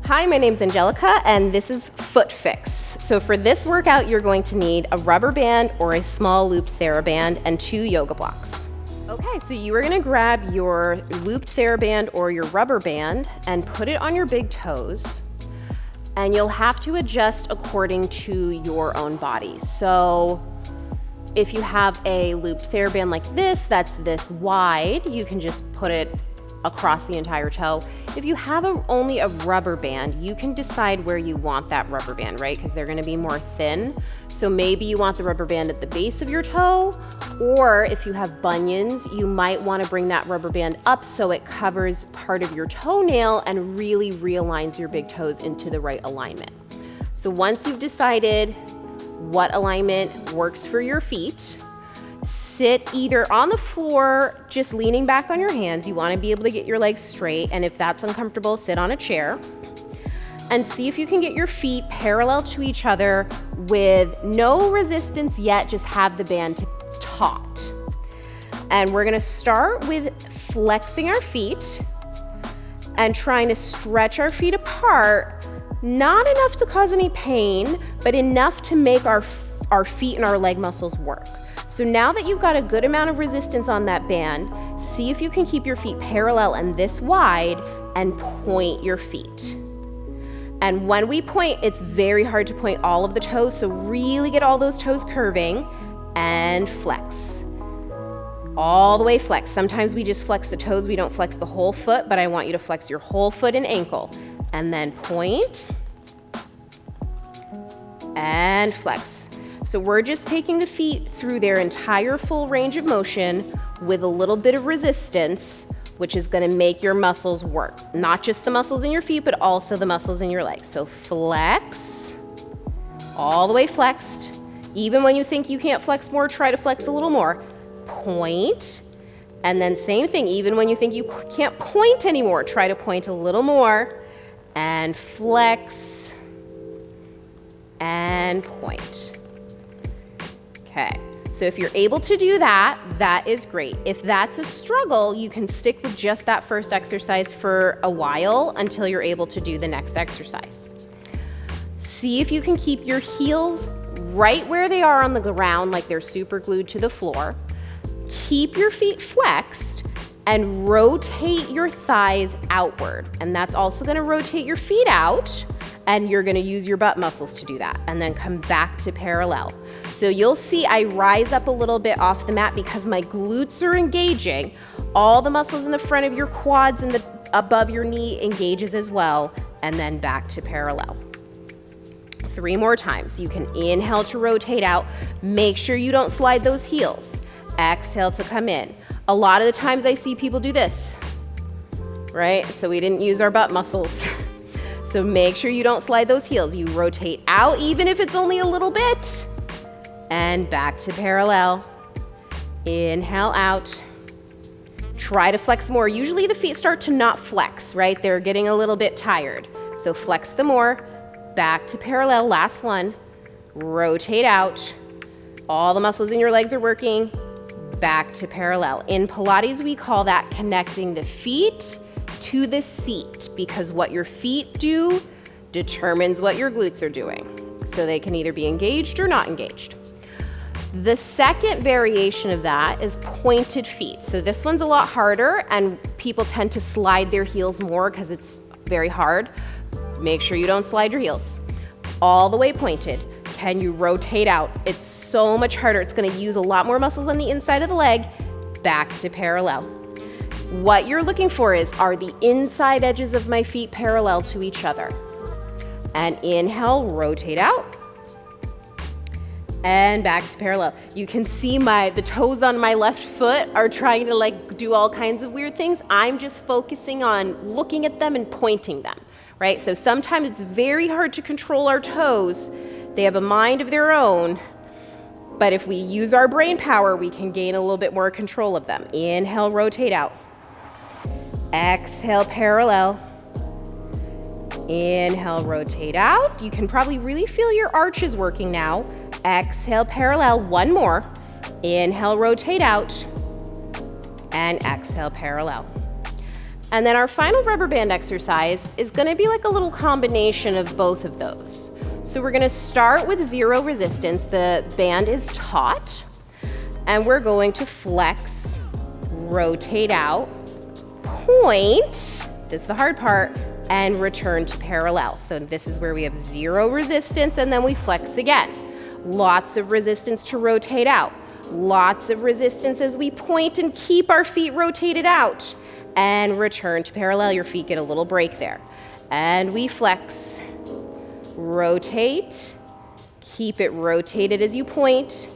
Hi, my name's Angelica, and this is Foot Fix. So for this workout, you're going to need a rubber band or a small looped TheraBand and 2 yoga blocks. Okay, so you are gonna grab your looped TheraBand or your rubber band and put it on your big toes, and you'll have to adjust according to your own body. So if you have a looped TheraBand like this, that's this wide, you can just put it across the entire toe. If you have only a rubber band, you can decide where you want that rubber band, right? Because they're gonna be more thin. So maybe you want the rubber band at the base of your toe, or if you have bunions, you might wanna bring that rubber band up so it covers part of your toenail and really realigns your big toes into the right alignment. So once you've decided what alignment works for your feet, sit either on the floor, just leaning back on your hands. You want to be able to get your legs straight, and if that's uncomfortable, sit on a chair. And see if you can get your feet parallel to each other with no resistance yet, just have the band taut. And we're gonna start with flexing our feet and trying to stretch our feet apart, not enough to cause any pain, but enough to make our feet and our leg muscles work. So now that you've got a good amount of resistance on that band, see if you can keep your feet parallel and this wide and point your feet. And when we point, it's very hard to point all of the toes, so really get all those toes curving and flex. All the way flex. Sometimes we just flex the toes, we don't flex the whole foot, but I want you to flex your whole foot and ankle. And then point and flex. So we're just taking the feet through their entire full range of motion with a little bit of resistance, which is gonna make your muscles work. Not just the muscles in your feet, but also the muscles in your legs. So flex, all the way flexed. Even when you think you can't flex more, try to flex a little more. Point, and then same thing, even when you think you can't point anymore, try to point a little more, and flex, and point. Okay, so if you're able to do that, that is great. If that's a struggle, you can stick with just that first exercise for a while until you're able to do the next exercise. See if you can keep your heels right where they are on the ground, like they're super glued to the floor. Keep your feet flexed and rotate your thighs outward. And that's also gonna rotate your feet out, and you're gonna use your butt muscles to do that, and then come back to parallel. So you'll see I rise up a little bit off the mat because my glutes are engaging. All the muscles in the front of your quads and above your knee engages as well, and then back to parallel. 3 more times. You can inhale to rotate out. Make sure you don't slide those heels. Exhale to come in. A lot of the times I see people do this, right? So we didn't use our butt muscles. So make sure you don't slide those heels. You rotate out, even if it's only a little bit, and back to parallel. Inhale out. Try to flex more. Usually the feet start to not flex, right? They're getting a little bit tired. So flex them more. Back to parallel, last one. Rotate out. All the muscles in your legs are working. Back to parallel. In Pilates, we call that connecting the feet to the seat, because what your feet do determines what your glutes are doing. So they can either be engaged or not engaged. The second variation of that is pointed feet. So this one's a lot harder, and people tend to slide their heels more because it's very hard. Make sure you don't slide your heels. All the way pointed. Can you rotate out? It's so much harder. It's gonna use a lot more muscles on the inside of the leg. Back to parallel. What you're looking for are the inside edges of my feet parallel to each other. And inhale, rotate out. And back to parallel. You can see the toes on my left foot are trying to do all kinds of weird things. I'm just focusing on looking at them and pointing them, right? So sometimes it's very hard to control our toes. They have a mind of their own, but if we use our brain power, we can gain a little bit more control of them. Inhale, rotate out. Exhale, parallel. Inhale, rotate out. You can probably really feel your arches working now. Exhale, parallel. One more. Inhale, rotate out. And exhale, parallel. And then our final rubber band exercise is gonna be like a little combination of both of those. So we're gonna start with 0 resistance. The band is taut, and we're going to flex, rotate out, point, this is the hard part, and return to parallel. So this is where we have 0 resistance, and then we flex again. Lots of resistance to rotate out. Lots of resistance as we point and keep our feet rotated out. And return to parallel. Your feet get a little break there. And we flex, rotate, keep it rotated as you point,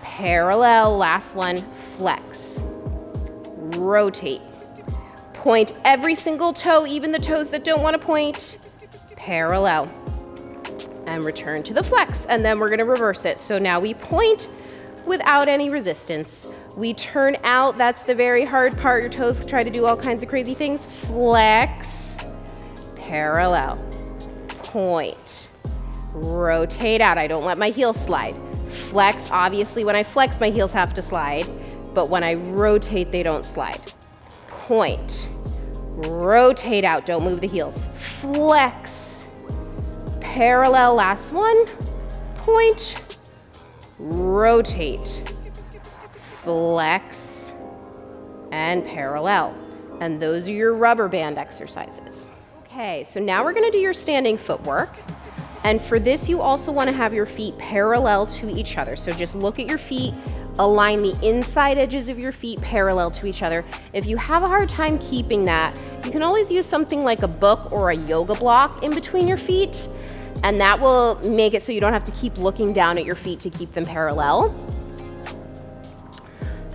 parallel, last one, flex, rotate, point every single toe, even the toes that don't want to point, parallel, and return to the flex. And then we're going to reverse it. So now we point without any resistance. We turn out, that's the very hard part. Your toes try to do all kinds of crazy things. Flex, parallel, point, rotate out. I don't let my heels slide. Flex, obviously when I flex, my heels have to slide, but when I rotate, they don't slide. Point, rotate out, don't move the heels. Flex, parallel, last one, point, rotate, flex, and parallel. And those are your rubber band exercises. Okay, so now we're gonna do your standing footwork. And for this, you also wanna have your feet parallel to each other. So just look at your feet, align the inside edges of your feet parallel to each other. If you have a hard time keeping that, you can always use something like a book or a yoga block in between your feet, and that will make it so you don't have to keep looking down at your feet to keep them parallel.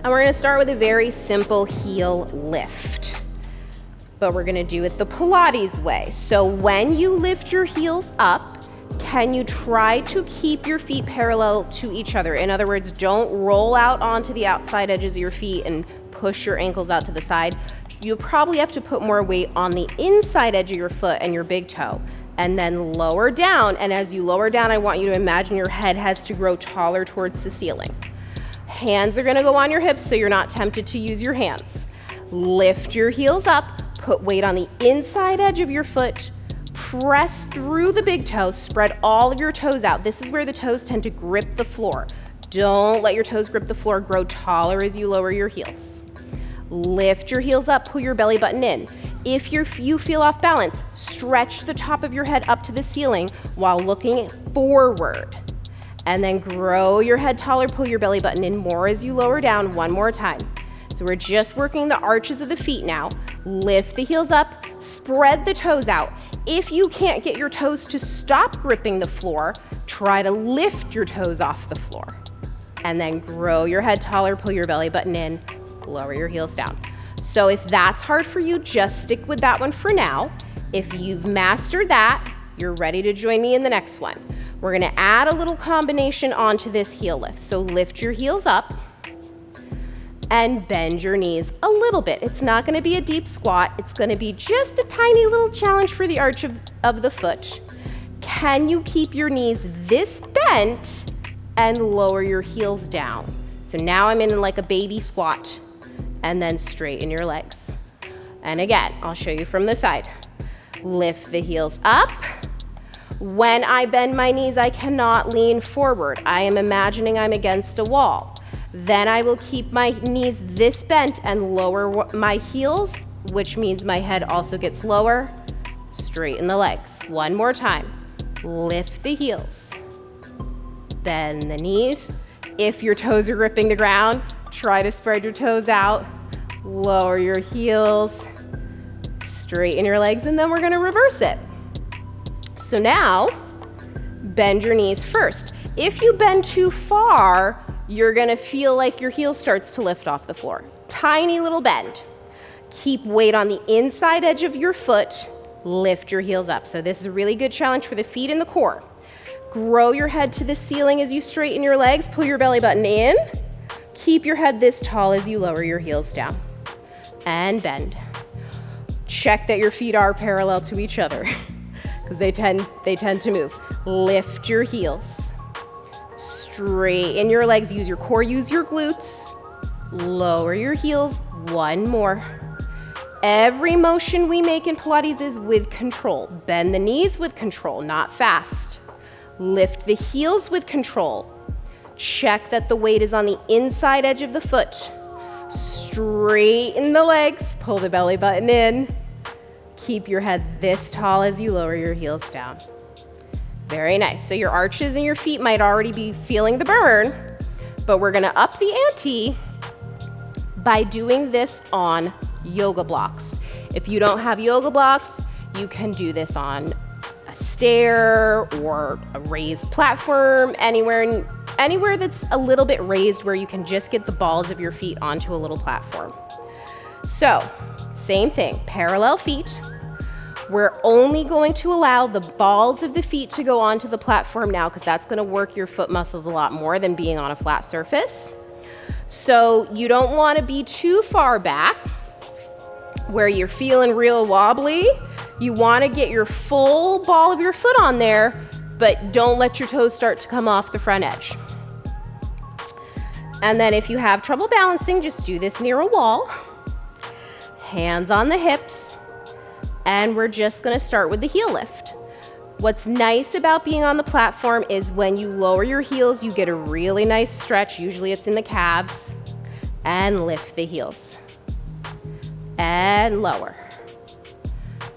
And we're gonna start with a very simple heel lift, but we're gonna do it the Pilates way. So when you lift your heels up, can you try to keep your feet parallel to each other? In other words, don't roll out onto the outside edges of your feet and push your ankles out to the side. You'll probably have to put more weight on the inside edge of your foot and your big toe, and then lower down. And as you lower down, I want you to imagine your head has to grow taller towards the ceiling. Hands are gonna go on your hips so you're not tempted to use your hands. Lift your heels up, put weight on the inside edge of your foot, press through the big toe, spread all of your toes out. This is where the toes tend to grip the floor. Don't let your toes grip the floor, grow taller as you lower your heels. Lift your heels up, pull your belly button in. If you feel off balance, stretch the top of your head up to the ceiling while looking forward. And then grow your head taller, pull your belly button in more as you lower down, one more time. So we're just working the arches of the feet now. Lift the heels up, spread the toes out. If you can't get your toes to stop gripping the floor, try to lift your toes off the floor. And then grow your head taller, pull your belly button in, lower your heels down. So if that's hard for you, just stick with that one for now. If you've mastered that, you're ready to join me in the next one. We're gonna add a little combination onto this heel lift. So lift your heels up and bend your knees a little bit. It's not gonna be a deep squat. It's gonna be just a tiny little challenge for the arch of the foot. Can you keep your knees this bent and lower your heels down? So now I'm in like a baby squat, and then straighten your legs. And again, I'll show you from the side. Lift the heels up. When I bend my knees, I cannot lean forward. I am imagining I'm against a wall. Then I will keep my knees this bent and lower my heels, which means my head also gets lower. Straighten the legs. One more time. Lift the heels. Bend the knees. If your toes are gripping the ground, try to spread your toes out. Lower your heels. Straighten your legs, and then we're gonna reverse it. So now, bend your knees first. If you bend too far, you're gonna feel like your heel starts to lift off the floor. Tiny little bend. Keep weight on the inside edge of your foot. Lift your heels up. So this is a really good challenge for the feet and the core. Grow your head to the ceiling as you straighten your legs. Pull your belly button in. Keep your head this tall as you lower your heels down. And bend. Check that your feet are parallel to each other because they tend to move. Lift your heels. Straighten your legs. Use your core, use your glutes. Lower your heels. One more. Every motion we make in Pilates is with control. Bend the knees with control, not fast. Lift the heels with control. Check that the weight is on the inside edge of the foot. Straighten the legs, pull the belly button in. Keep your head this tall as you lower your heels down. Very nice. So your arches and your feet might already be feeling the burn, but we're gonna up the ante by doing this on yoga blocks. If you don't have yoga blocks, you can do this on a stair or a raised platform, anywhere that's a little bit raised where you can just get the balls of your feet onto a little platform. So, same thing, parallel feet. We're only going to allow the balls of the feet to go onto the platform now because that's going to work your foot muscles a lot more than being on a flat surface. So you don't want to be too far back where you're feeling real wobbly. You want to get your full ball of your foot on there, but don't let your toes start to come off the front edge. And then if you have trouble balancing, just do this near a wall. Hands on the hips. And we're just gonna start with the heel lift. What's nice about being on the platform is when you lower your heels, you get a really nice stretch. Usually it's in the calves. And lift the heels. And lower.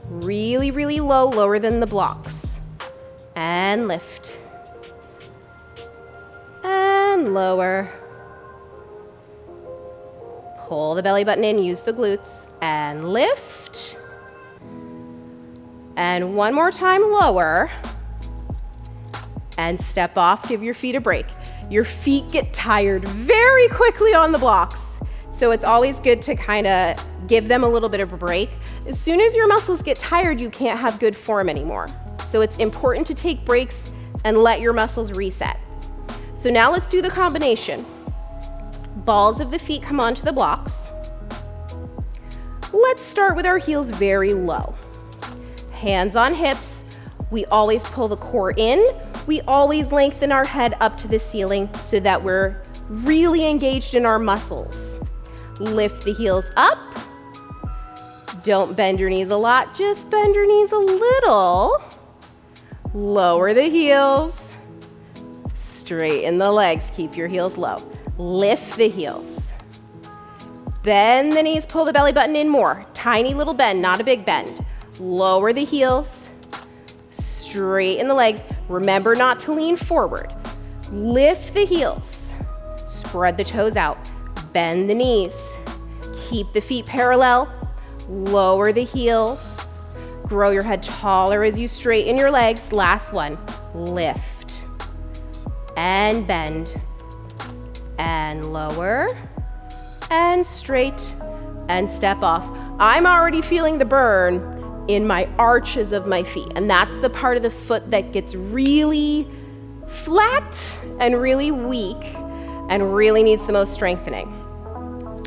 Really, really low, lower than the blocks. And lift. And lower. Pull the belly button in, use the glutes, and lift. And one more time, lower. And step off, give your feet a break. Your feet get tired very quickly on the blocks. So it's always good to kind of give them a little bit of a break. As soon as your muscles get tired, you can't have good form anymore. So it's important to take breaks and let your muscles reset. So now let's do the combination. Balls of the feet come onto the blocks. Let's start with our heels very low. Hands on hips. We always pull the core in. We always lengthen our head up to the ceiling so that we're really engaged in our muscles. Lift the heels up. Don't bend your knees a lot, just bend your knees a little. Lower the heels. Straighten the legs, keep your heels low. Lift the heels. Bend the knees, pull the belly button in more. Tiny little bend, not a big bend. Lower the heels, straighten the legs. Remember not to lean forward. Lift the heels, spread the toes out, bend the knees. Keep the feet parallel, lower the heels. Grow your head taller as you straighten your legs. Last one, lift and bend and lower and straight and step off. I'm already feeling the burn in my arches of my feet, and that's the part of the foot that gets really flat and really weak and really needs the most strengthening.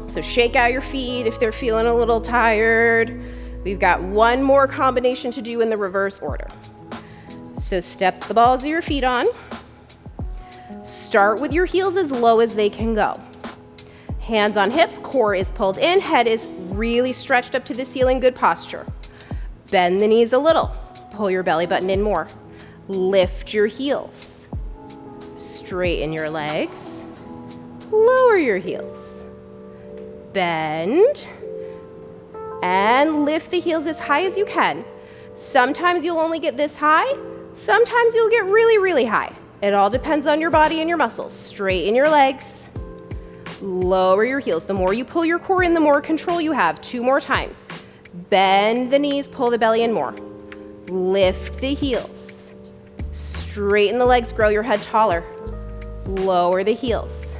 So shake out your feet if they're feeling a little tired. We've got one more combination to do in the reverse order. So step the balls of your feet on. Start with your heels as low as they can go. Hands on hips, core is pulled in, head is really stretched up to the ceiling, good posture. Bend the knees a little, pull your belly button in more. Lift your heels. Straighten your legs. Lower your heels. Bend. And lift the heels as high as you can. Sometimes you'll only get this high. Sometimes you'll get really, really high. It all depends on your body and your muscles. Straighten your legs. Lower your heels. The more you pull your core in, the more control you have. 2 more times. Bend the knees, pull the belly in more. Lift the heels. Straighten the legs, grow your head taller. Lower the heels.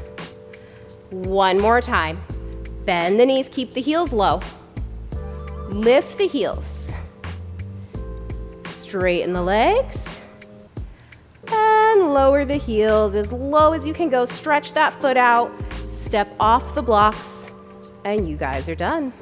1 more time. Bend the knees, keep the heels low. Lift the heels. Straighten the legs. And lower the heels as low as you can go. Stretch that foot out. Step off the blocks. And you guys are done.